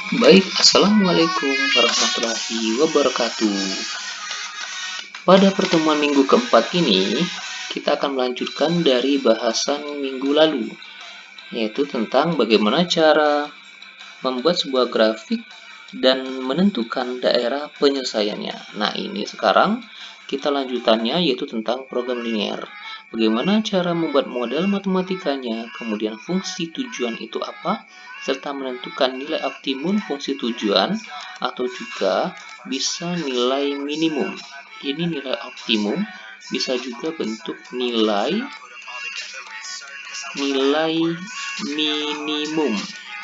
Baik, Assalamualaikum warahmatullahi wabarakatuh. Pada pertemuan minggu keempat ini, kita akan melanjutkan dari bahasan minggu lalu, yaitu tentang bagaimana cara membuat sebuah grafik dan menentukan daerah penyelesaiannya. Nah, ini sekarang kita lanjutannya yaitu tentang program linear. Bagaimana cara membuat model matematikanya, kemudian fungsi tujuan itu apa, serta menentukan nilai optimum fungsi tujuan atau juga bisa nilai minimum. Ini nilai optimum bisa juga bentuk nilai minimum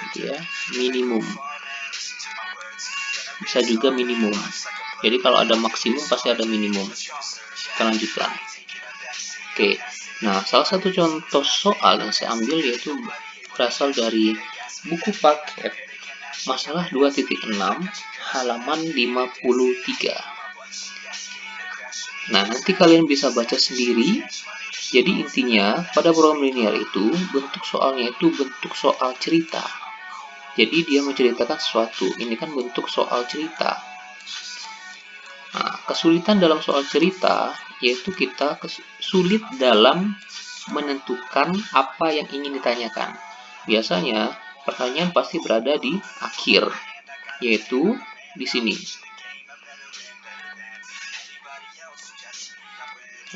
gitu ya, minimum bisa juga minimum. Jadi kalau ada maksimum pasti ada minimum. Kita lanjutkan. Oke, nah salah satu contoh soal yang saya ambil yaitu berasal dari buku paket masalah 2.6 halaman 53. Nah, nanti kalian bisa baca sendiri. Jadi intinya pada program linear itu bentuk soalnya itu bentuk soal cerita. Jadi dia menceritakan sesuatu. Ini kan bentuk soal cerita. Nah, kesulitan dalam soal cerita yaitu kita sulit dalam menentukan apa yang ingin ditanyakan. Biasanya pertanyaan pasti berada di akhir, yaitu di sini.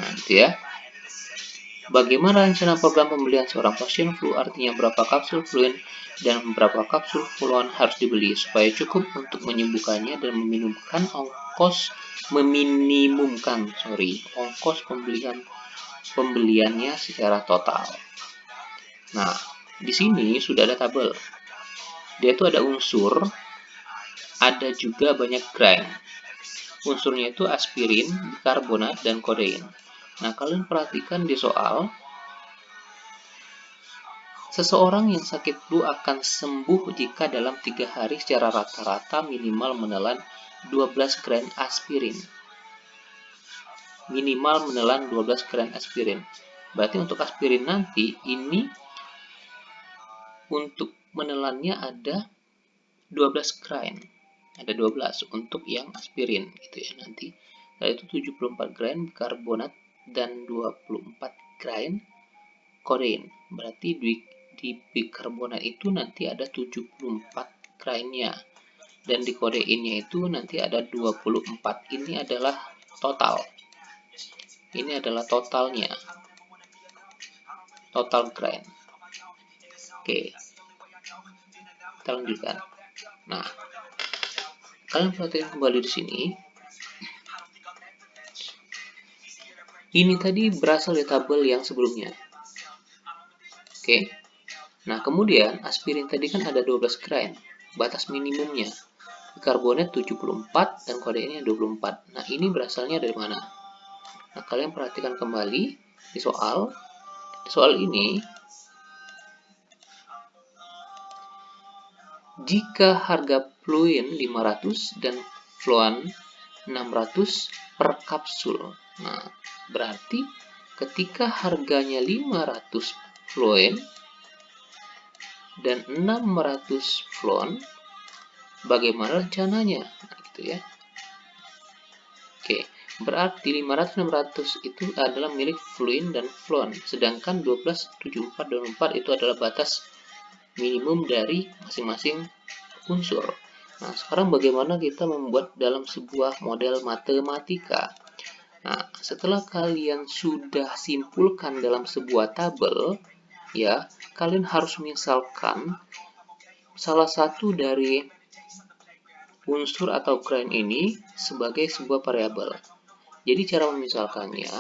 Nah, itu ya. Bagaimana rencana program pembelian seorang pasien flu, artinya berapa kapsul fluid dan berapa kapsul fluon harus dibeli supaya cukup untuk menyembuhkannya dan meminimumkan ongkos pembeliannya secara total. Nah, di sini sudah ada tabel. Dia itu ada unsur, ada juga banyak grain. Unsurnya itu aspirin, bikarbonat, dan kodein. Nah, kalian perhatikan di soal, seseorang yang sakit flu akan sembuh jika dalam 3 hari secara rata-rata minimal menelan 12 gram aspirin. Minimal menelan 12 gram aspirin. Berarti untuk aspirin nanti, ini untuk menelannya ada 12 gram. Ada 12 untuk yang aspirin gitu ya nanti. Yaitu 74 gram karbonat dan 24 gram kodein. Berarti di bikarbonat itu nanti ada 74 gramnya. Dan di kodeinnya itu nanti ada 24. Ini adalah total. Ini adalah totalnya. Total gram. Oke. Kita lanjutkan. Nah, kalian perhatikan kembali di sini. Ini tadi berasal dari tabel yang sebelumnya. Oke. Nah, kemudian aspirin tadi kan ada 12 gram, batas minimumnya. Karbonat 74 dan kodeinnya 24. Nah, ini berasalnya dari mana? Nah, kalian perhatikan kembali di soal. Di soal ini, jika harga fluin 500 dan fluon 600 per kapsul. Nah, berarti ketika harganya 500 fluin dan 600 fluon, bagaimana rencananya? Nah, gitu ya. Oke, berarti 500-600 itu adalah milik fluin dan fluon, sedangkan 12, 74, dan 4 itu adalah batas minimum dari masing-masing unsur. Nah, sekarang bagaimana kita membuat dalam sebuah model matematika? Nah, setelah kalian sudah simpulkan dalam sebuah tabel, ya, kalian harus misalkan salah satu dari unsur atau grain ini sebagai sebuah variabel. Jadi cara memisalkannya,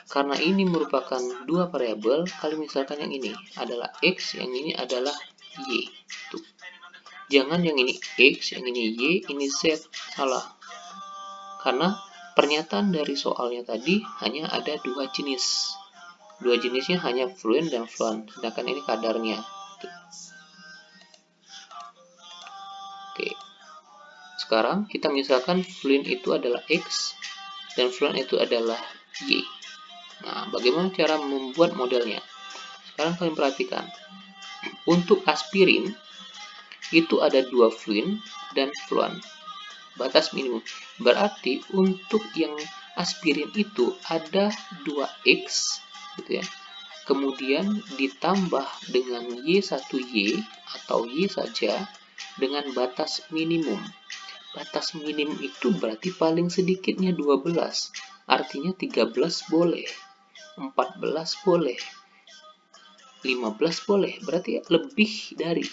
karena ini merupakan dua variabel, kalian misalkan yang ini adalah X, yang ini adalah Y. Tuh. Jangan yang ini X, yang ini Y, ini Z. Salah. Karena pernyataan dari soalnya tadi hanya ada dua jenis. Dua jenisnya hanya fluin dan fluon, sedangkan ini kadarnya. Tuh. Oke. Sekarang kita misalkan fluin itu adalah X dan fluon itu adalah Y. Nah, bagaimana cara membuat modelnya? Sekarang kalian perhatikan. Untuk aspirin, itu ada 2 fluin dan fluon. Batas minimum. Berarti untuk yang aspirin itu ada 2X gitu ya. Kemudian ditambah dengan Y1Y atau Y saja dengan batas minimum. Batas minimum itu berarti paling sedikitnya 12. Artinya 13 boleh, 14 boleh, 15 boleh. Berarti lebih dari.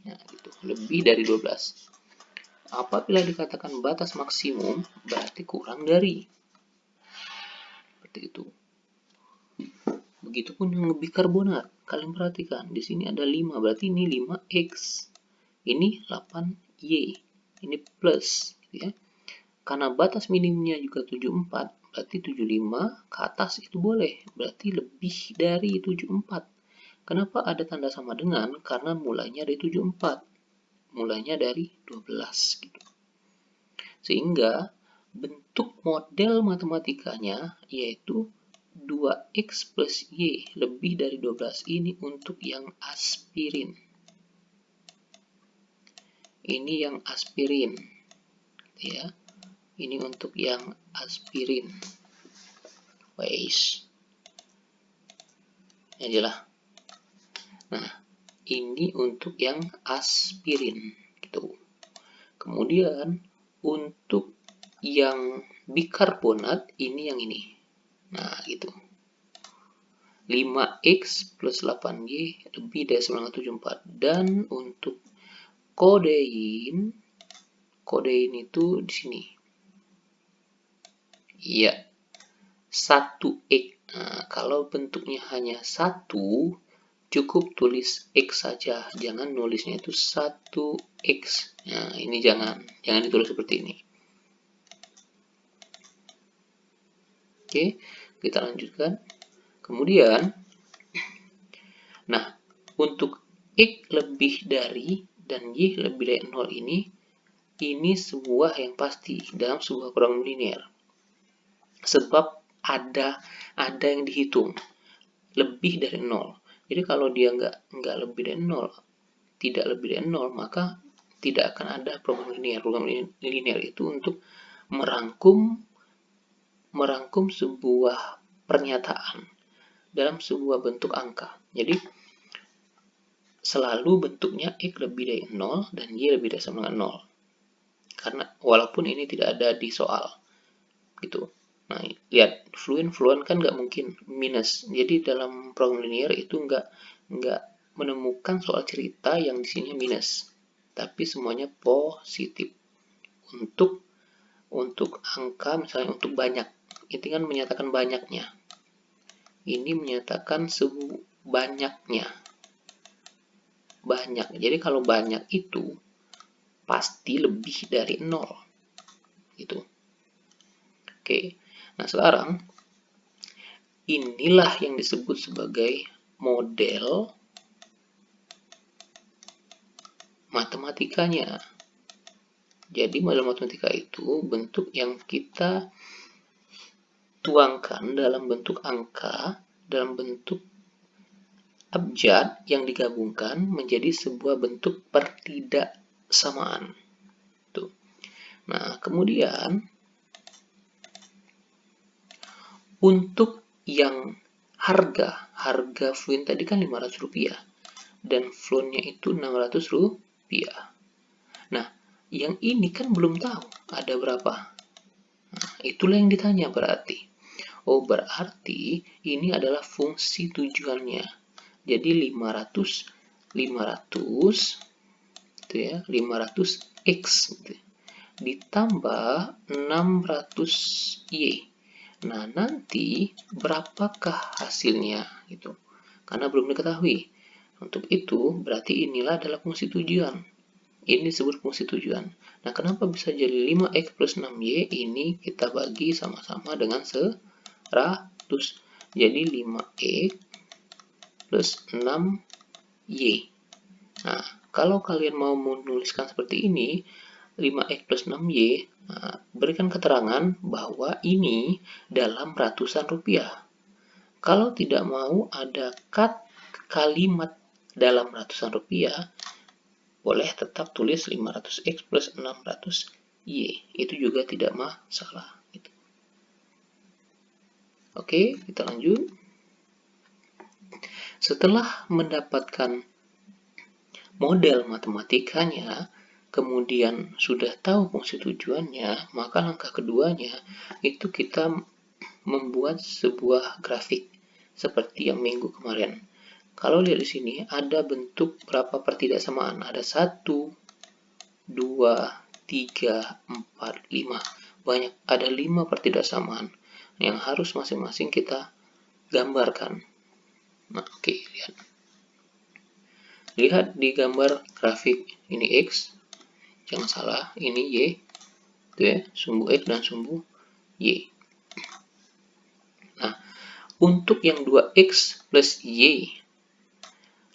Ya, gitu. Lebih dari 12. Apabila dikatakan batas maksimum, berarti kurang dari. Seperti itu. Begitupun yang bikarbonat. Kalian perhatikan, di sini ada 5, berarti ini 5X. Ini 8Y. Ini plus, gitu ya. Karena batas minimumnya juga 74, berarti 75 ke atas itu boleh. Berarti lebih dari 74. Kenapa ada tanda sama dengan? Karena mulainya dari 74. Mulainya dari 12, gitu. Sehingga bentuk model matematikanya yaitu 2X plus Y lebih dari 12. Ini untuk yang aspirin. Ini yang aspirin. Ya. Ini untuk yang aspirin. Wais. Ya jelas. Nah, ini untuk yang aspirin. Gitu. Kemudian untuk yang bikarbonat ini yang ini. Nah, gitu. 5X plus 8Y lebih dari 974. Dan untuk kodein itu di sini. Iya. 1X. Nah, kalau bentuknya hanya 1, cukup tulis X saja. Jangan nulisnya itu 1X. Nah, ini jangan ditulis seperti ini. Oke, kita lanjutkan. Kemudian, nah, untuk X lebih dari dan Y lebih dari 0 ini sebuah yang pasti dalam sebuah program linear. Sebab ada yang dihitung lebih dari 0. Jadi kalau dia nggak lebih dari 0, tidak lebih dari 0, maka tidak akan ada program linear. Program linear itu untuk merangkum sebuah pernyataan dalam sebuah bentuk angka. Jadi selalu bentuknya X lebih dari 0 dan Y lebih dari sama dengan 0. Karena walaupun ini tidak ada di soal. Gitu. Nah, lihat, fluon kan nggak mungkin minus. Jadi dalam program linear itu nggak menemukan soal cerita yang di sini minus. Tapi semuanya positif. Untuk angka, misalnya untuk banyak. Itu kan menyatakan banyaknya. Ini menyatakan banyaknya. Banyak. Jadi kalau banyak itu pasti lebih dari 0. Gitu. Oke. Nah, sekarang inilah yang disebut sebagai model matematikanya. Jadi model matematika itu bentuk yang kita tuangkan dalam bentuk angka, dalam bentuk abjad yang digabungkan menjadi sebuah bentuk pertidaksamaan. Tuh. Nah, kemudian untuk yang harga fluin tadi kan Rp500 dan fluonnya itu Rp600. Nah, yang ini kan belum tahu ada berapa. Nah, itulah yang ditanya berarti. Oh, berarti ini adalah fungsi tujuannya. Jadi 500 itu ya, 500x gitu. Ditambah 600y. Nah, nanti berapakah hasilnya gitu. Karena belum diketahui. Untuk itu, berarti inilah adalah fungsi tujuan. Ini disebut fungsi tujuan. Nah, kenapa bisa jadi 5x plus 6y? Ini kita bagi sama-sama dengan 100. Jadi 5x plus 6y. Nah, kalau kalian mau menuliskan seperti ini, 5x plus 6y, nah, berikan keterangan bahwa ini dalam ratusan rupiah. Kalau tidak mau ada kalimat dalam ratusan rupiah, boleh tetap tulis 500X plus 600Y. Itu juga tidak masalah. Gitu. Oke, kita lanjut. Setelah mendapatkan model matematikanya, kemudian sudah tahu fungsi tujuannya, maka langkah keduanya itu kita membuat sebuah grafik seperti yang minggu kemarin. Kalau lihat di sini ada bentuk berapa pertidaksamaan? Ada 1, 2, 3, 4, 5. Banyak, ada 5 pertidaksamaan yang harus masing-masing kita gambarkan. Nah, oke, lihat. Lihat di gambar grafik, ini X, jangan salah, ini Y, itu ya, sumbu X dan sumbu Y. Nah, untuk yang 2X plus Y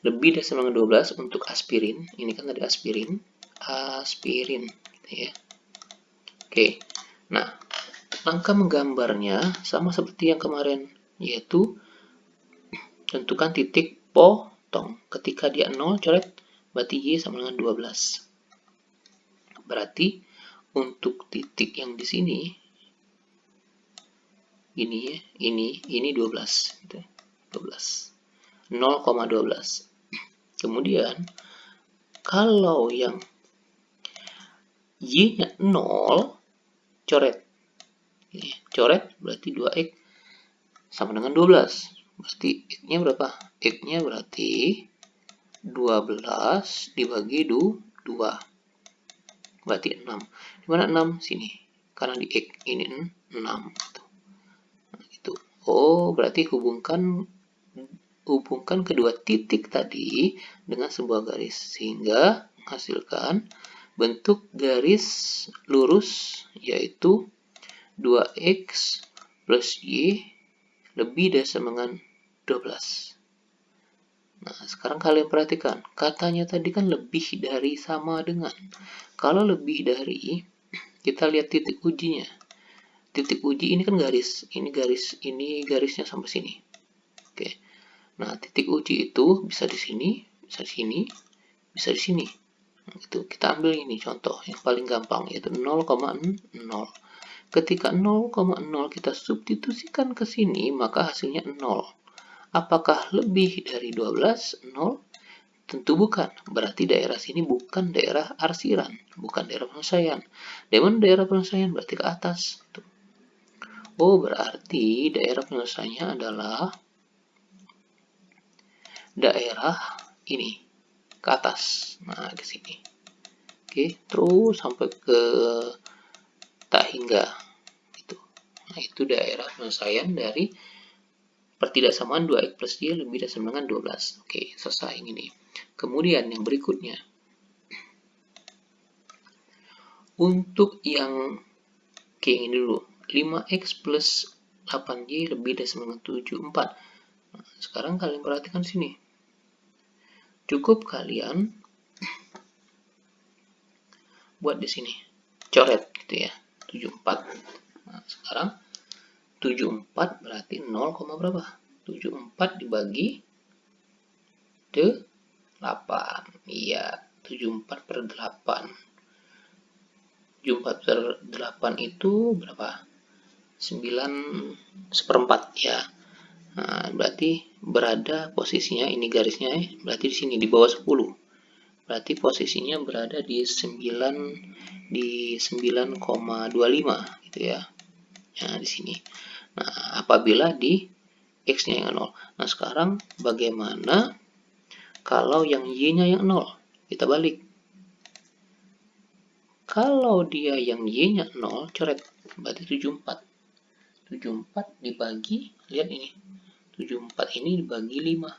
lebih dari sama dengan 12 untuk aspirin, ini kan tadi aspirin, gitu ya. Oke, nah, langkah menggambarnya sama seperti yang kemarin, yaitu tentukan titik potong. Ketika dia 0, coret, berarti Y sama dengan 12. Berarti untuk titik yang di sini, ini 12, gitu. 12. 0,12. Kemudian, kalau yang Y-nya 0, coret. Coret berarti 2X sama dengan 12. Berarti X-nya berapa? X-nya berarti 12 dibagi 2. Berarti 6. Di mana 6? Sini. Karena di X ini 6. Nah, gitu. Oh, berarti hubungkan kedua titik tadi dengan sebuah garis. Sehingga menghasilkan bentuk garis lurus, yaitu 2X plus Y lebih dari sama dengan 12. Nah, sekarang kalian perhatikan, katanya tadi kan lebih dari sama dengan. Kalau lebih dari, kita lihat titik ujinya. Titik uji ini kan garis, ini garisnya sampai sini. Oke. Nah, titik uji itu bisa di sini, bisa di sini, bisa di sini. Nah, itu kita ambil ini contoh yang paling gampang, yaitu 0,0. Ketika 0,0 kita substitusikan ke sini, maka hasilnya 0. Apakah lebih dari 12? 0? Tentu bukan. Berarti daerah sini bukan daerah arsiran, bukan daerah penyelesaian. Di mana daerah penyelesaian? Berarti ke atas. Oh, berarti daerah penyelesaiannya adalah daerah ini, ke atas. Nah, ke sini. Oke, terus sampai ke tak hingga. Gitu. Nah, itu daerah penyelesaian dari pertidaksamaan 2X plus Y lebih dari sama dengan 12. Oke, selesai ini. Kemudian yang berikutnya. Untuk yang ini dulu. 5X plus 8Y lebih dari sama dengan 74. Nah, sekarang kalian perhatikan sini. Cukup kalian buat di sini. Coret gitu ya. 74. Nah, sekarang 74 berarti 0, berapa? 74 dibagi 8. Iya, 74 per 8. 74 per 8 itu berapa? 9/4 ya. Nah, berarti berada posisinya, ini garisnya berarti di sini di bawah 10. Berarti posisinya berada di 9,25 gitu ya. Nah, di sini. Nah, apabila di X-nya yang 0. Nah, sekarang bagaimana kalau yang Y-nya yang 0? Kita balik. Kalau dia yang Y-nya 0, coret. Berarti 74. 74 dibagi, lihat ini. 74 ini dibagi 5.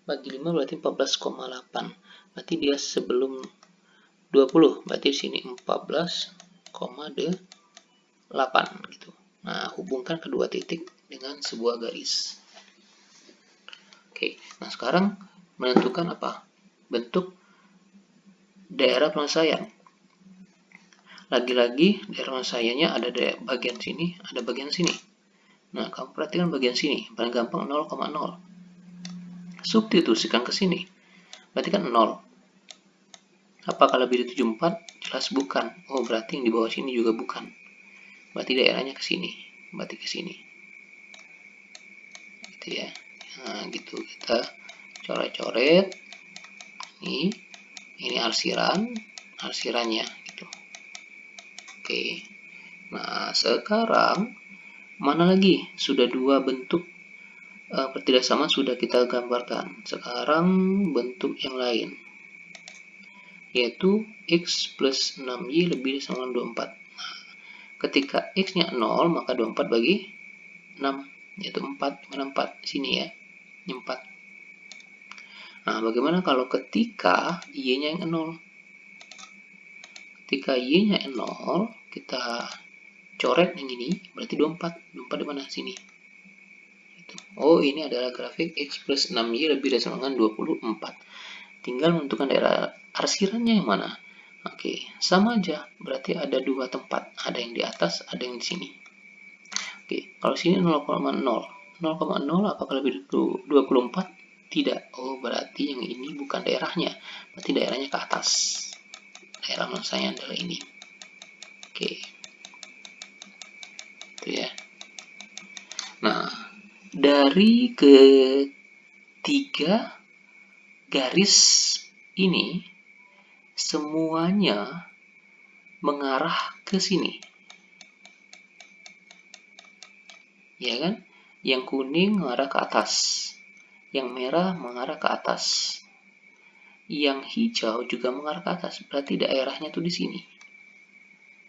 Bagi 5 berarti 14,8. Berarti dia sebelum 20. Berarti di sini 14,8 gitu. Nah, hubungkan kedua titik dengan sebuah garis. Oke, nah sekarang menentukan apa? Bentuk daerah penyelesaian. Lagi-lagi daerah penyelesaiannya ada bagian sini, ada bagian sini. Nah, kamu perhatikan bagian sini, paling gampang 0,0. Substitusikan ke sini. Berarti kan 0. Apakah lebih dari 74? Jelas bukan. Oh, berarti yang di bawah sini juga bukan. Berarti daerahnya ke sini. Berarti ke sini. Gitu ya. Nah, gitu. Kita coret-coret. Ini arsirannya gitu. Oke. Nah, sekarang mana lagi? Sudah dua bentuk pertidaksama sudah kita gambarkan. Sekarang bentuk yang lain, yaitu x plus 6y lebih dari sama dengan 24. Nah, ketika x-nya 0, maka 24 bagi 6, yaitu 4. Mana 4? Sini ya, 4. Nah, bagaimana kalau ketika y-nya yang 0? Ketika y-nya 0, kita coret yang ini, berarti 24. 24 di mana? Sini. Oh, ini adalah grafik x plus 6y lebih dari sama dengan 24. Tinggal menentukan daerah arsirannya yang mana. Oke, sama aja. Berarti ada dua tempat. Ada yang di atas, ada yang di sini. Oke, kalau sini 0,0. 0,0 apakah lebih dari 24? Tidak. Oh, berarti yang ini bukan daerahnya. Berarti daerahnya ke atas. Daerah saya adalah ini. Oke. Itu ya. Nah, dari ketiga garis ini semuanya mengarah ke sini. Ya kan? Yang kuning mengarah ke atas. Yang merah mengarah ke atas. Yang hijau juga mengarah ke atas. Berarti daerahnya tuh di sini.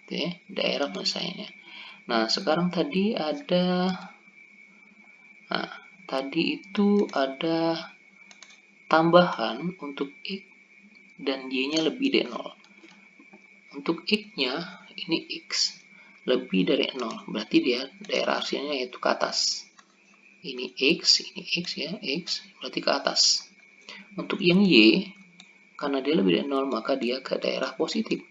Oke, ya, daerah penyelesaiannya. Nah, sekarang tadi ada itu ada tambahan untuk x dan y-nya lebih dari 0. Untuk x-nya, ini x lebih dari 0. Berarti dia daerah arsirannya yaitu ke atas. Ini x ya, x berarti ke atas. Untuk yang y, karena dia lebih dari 0, maka dia ke daerah positif.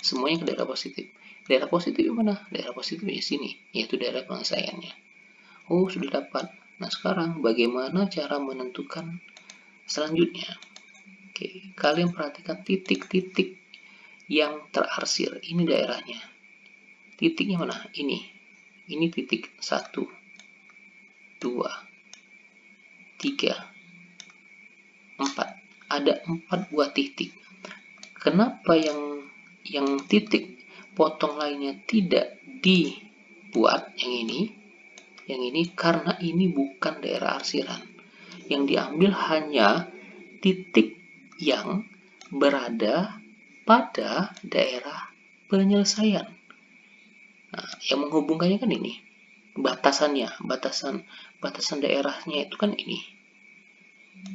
Semuanya ke daerah positif. Daerah positif mana? Daerah positif di sini, yaitu daerah penyelesaiannya. Oh, sudah dapat. Nah, sekarang bagaimana cara menentukan selanjutnya? Oke, kalian perhatikan titik-titik yang terarsir. Ini daerahnya. Titiknya mana? Ini. Ini titik 1, 2, 3, 4. Ada 4 buah titik. Kenapa yang titik potong lainnya tidak dibuat yang ini karena ini bukan daerah arsiran. Yang diambil hanya titik yang berada pada daerah penyelesaian. Nah, yang menghubungkannya kan ini. Batasan daerahnya itu kan ini.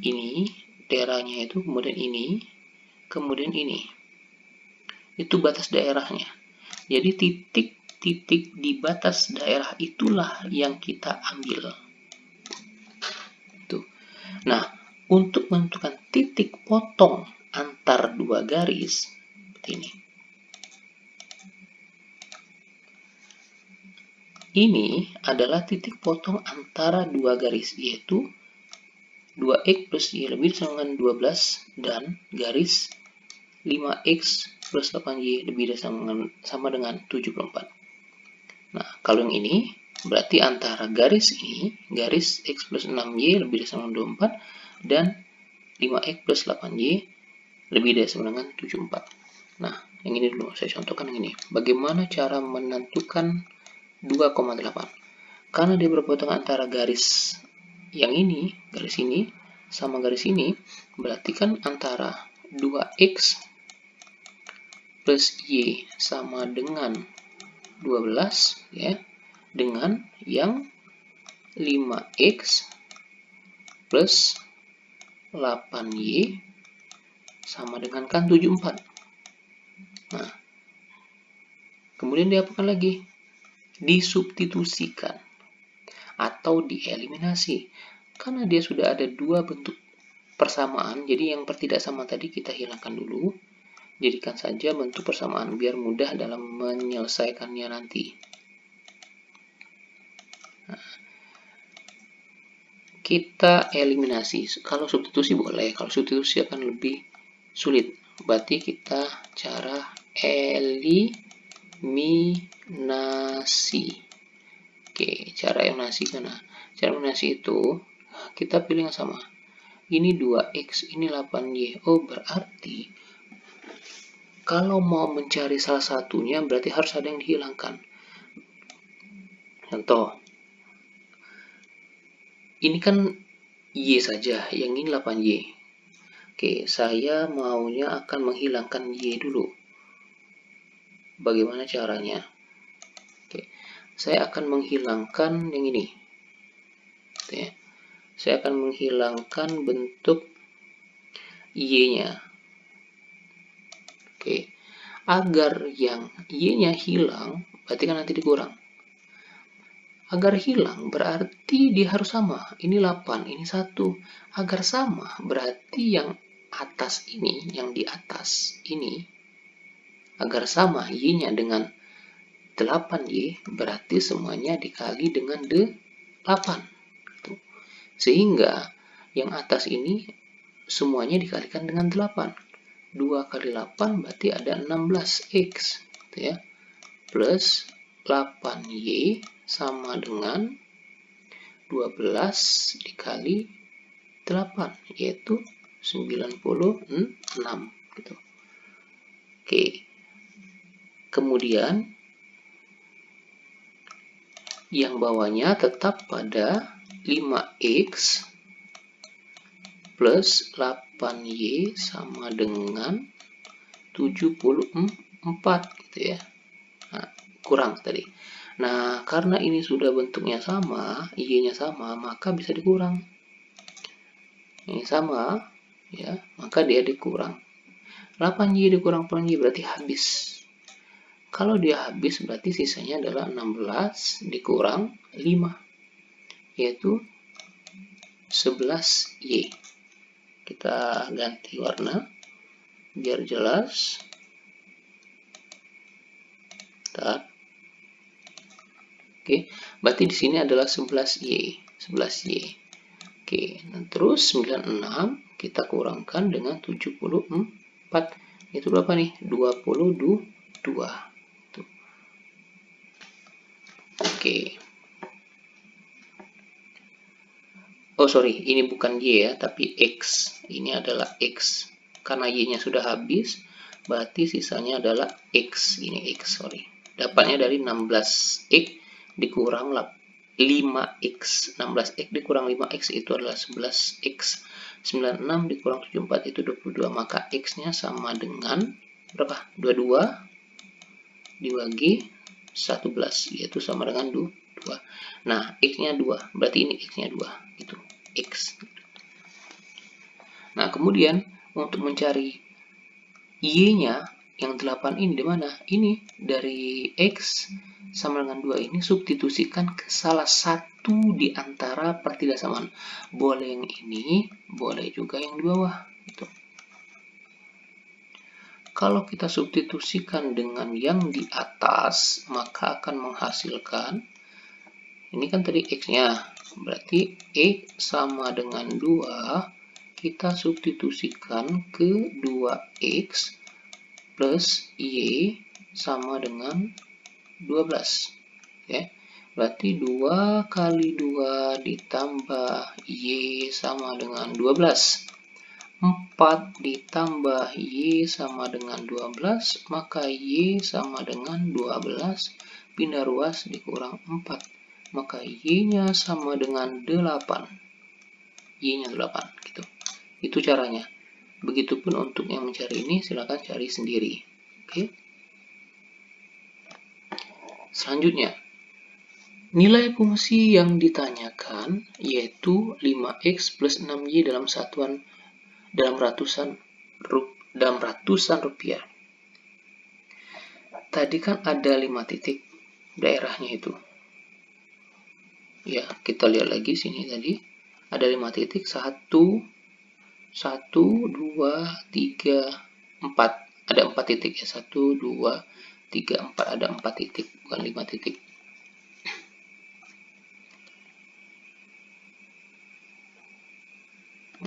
Ini daerahnya itu, kemudian ini, kemudian ini. Itu batas daerahnya. Jadi titik-titik di batas daerah itulah yang kita ambil. Tuh. Nah, untuk menentukan titik potong antar dua garis, seperti ini. Ini adalah titik potong antara dua garis, yaitu 2x plus y lebih sama dengan 12 dan garis 5x plus 8y lebih dari sama dengan 74. Nah, kalau yang ini berarti antara garis ini, garis x plus 6y lebih dari sama dengan 24 dan 5x plus 8y lebih dari sama dengan 74. Nah, yang ini dulu saya contohkan yang ini. Bagaimana cara menentukan 2,8? Karena dia berpotong antara garis yang ini, garis ini, sama garis ini, berarti kan antara 2x plus y sama dengan 12, ya, dengan yang 5x plus 8y sama dengan kan 74. Nah, kemudian diapakan lagi? Disubstitusikan atau dieliminasi. Karena dia sudah ada dua bentuk persamaan, jadi yang pertidaksama tadi kita hilangkan dulu. Jadikan saja bentuk persamaan biar mudah dalam menyelesaikannya nanti. Nah, kita eliminasi. Kalau substitusi boleh, kalau substitusi akan lebih sulit. berarti kita cara eliminasi. Oke, cara eliminasi mana? Cara eliminasi itu kita pilih yang sama. Ini 2x, ini 8y. Oh, berarti kalau mau mencari salah satunya berarti harus ada yang dihilangkan. Contoh, ini kan y saja, yang ini 8y. Oke, saya maunya akan menghilangkan y dulu. Bagaimana caranya? Oke, saya akan menghilangkan yang ini. Oke, saya akan menghilangkan bentuk y-nya. Oke, agar yang y-nya hilang, berarti kan nanti dikurang. Agar hilang, berarti dia harus sama. Ini 8, ini 1. Agar sama, berarti yang atas ini, yang di atas ini, agar sama y-nya dengan 8y, berarti semuanya dikali dengan 8. Sehingga yang atas ini semuanya dikalikan dengan 8. 2 kali 8 berarti ada 16x. Gitu ya. Plus 8y sama dengan 12 dikali 8, yaitu 96. Gitu. Oke. Kemudian yang bawahnya tetap pada 5x plus 8y sama dengan 74 gitu ya. Nah, kurang tadi. Nah, karena ini sudah bentuknya sama, y-nya sama, maka bisa dikurang. Ini sama, ya, maka dia dikurang. 8y dikurang 8y berarti habis. Kalau dia habis berarti sisanya adalah 16 dikurang 5, yaitu 11y. Kita ganti warna biar jelas. Bentar. Oke, berarti di sini adalah 11y. 11y. Oke, dan terus 96 kita kurangkan dengan 74. Itu berapa nih? 22. Tuh. Oke. Oh sorry, ini bukan y ya, tapi x. Ini adalah x. Karena y-nya sudah habis, berarti sisanya adalah x. Ini x, sorry. Dapatnya dari 16x dikurang 5x. 16x dikurang 5x itu adalah 11x. 96 dikurang 74 itu 22. Maka x-nya sama dengan berapa? 22 dibagi 11, yaitu sama dengan 2. Nah, x-nya 2. Berarti ini x-nya 2. Gitu. X. Nah, kemudian untuk mencari y-nya yang 8 ini di mana? Ini dari x sama dengan 2 ini substitusikan ke salah satu di antara pertigasamaan. Boleh yang ini, boleh juga yang di bawah. Gitu. Kalau kita substitusikan dengan yang di atas, maka akan menghasilkan, ini kan tadi x-nya, berarti x sama dengan 2, kita substitusikan ke 2x plus y sama dengan 12. Ya. Berarti 2 kali 2 ditambah y sama dengan 12. 4 ditambah y sama dengan 12, maka y sama dengan 12, pindah ruas dikurang 4, maka y-nya sama dengan 8. Y-nya 8, gitu. Itu caranya. Begitupun untuk yang mencari ini, silakan cari sendiri. Oke. Selanjutnya, nilai fungsi yang ditanyakan yaitu 5x plus 6y dalam ratusan rupiah. Tadi kan ada 5 titik daerahnya itu. Ya, kita lihat lagi sini tadi. Ada 5 titik. 1, 2, 3, 4. Ada 4 titik ya. 1, 2, 3, 4. Ada 4 titik, bukan 5 titik.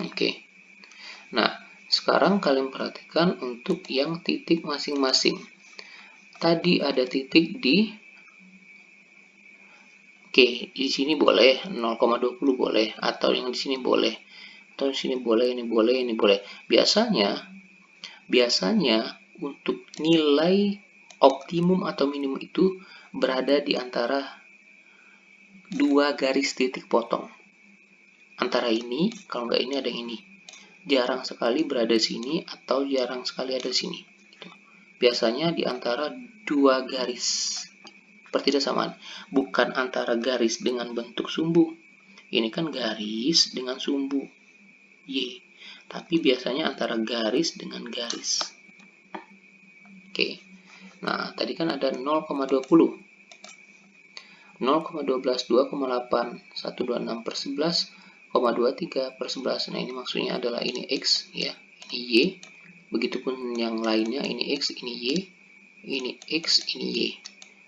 Oke. Nah, Sekarang kalian perhatikan untuk yang titik masing-masing. Tadi ada titik di Oke, di sini boleh 0,20 boleh, atau yang di sini boleh, atau di sini boleh, ini boleh, ini boleh. Biasanya untuk nilai optimum atau minimum itu berada di antara dua garis titik potong. Antara ini, kalau nggak ini ada yang ini. Jarang sekali berada di sini atau jarang sekali ada di sini. Biasanya di antara dua garis. Pertidasamaan, bukan antara garis dengan bentuk sumbu. Ini kan garis dengan sumbu Y, tapi biasanya antara garis dengan garis. Oke, nah tadi kan ada 0,20, 0,12, 2,8, 126 per 11, 0,23 per 11. Nah ini maksudnya adalah ini X ya, ini Y. Begitupun yang lainnya, ini X, ini Y, ini X, ini Y.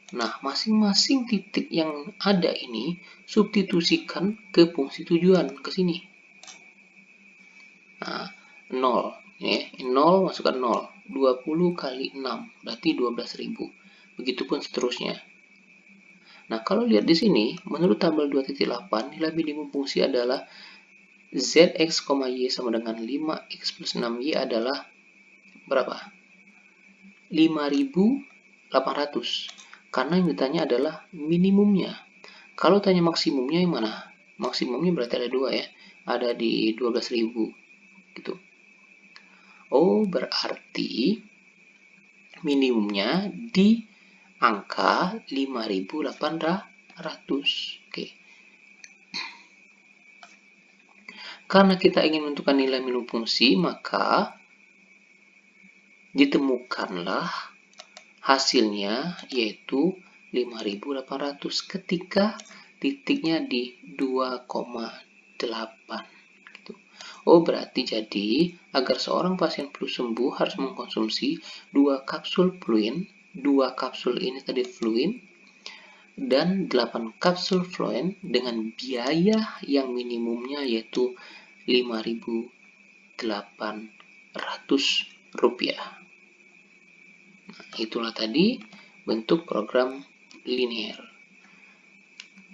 Nah, masing-masing titik yang ada ini substitusikan ke fungsi tujuan, ke sini. Nah, 0. Ya, 0 masukkan 0. 20 kali 6, berarti 12.000. Begitupun seterusnya. Nah, kalau lihat di sini, menurut tabel 2.8, nilai minimum fungsi adalah Zx, Y sama dengan 5x plus 6y adalah berapa? 5.800. Karena yang ditanya adalah minimumnya. Kalau tanya maksimumnya yang mana? Maksimumnya berarti ada dua ya. Ada di 12.000 gitu. Oh, berarti minimumnya di angka 5.800. Oke. Karena kita ingin menentukan nilai minimum fungsi, maka ditemukanlah hasilnya yaitu 5.800 ketika titiknya di 2,8 gitu. Oh, berarti jadi agar seorang pasien flu sembuh harus mengkonsumsi 2 kapsul fluin, 2 kapsul ini tadi fluin, dan 8 kapsul fluin dengan biaya yang minimumnya yaitu 5.800 rupiah. Itulah tadi bentuk program linear.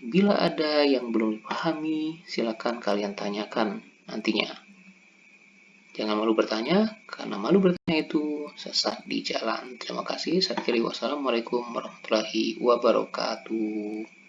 Bila ada yang belum dipahami, silakan kalian tanyakan nantinya. Jangan malu bertanya, karena malu bertanya itu sesat di jalan. Terima kasih. Saya akhiri. Wassalamualaikum warahmatullahi wabarakatuh.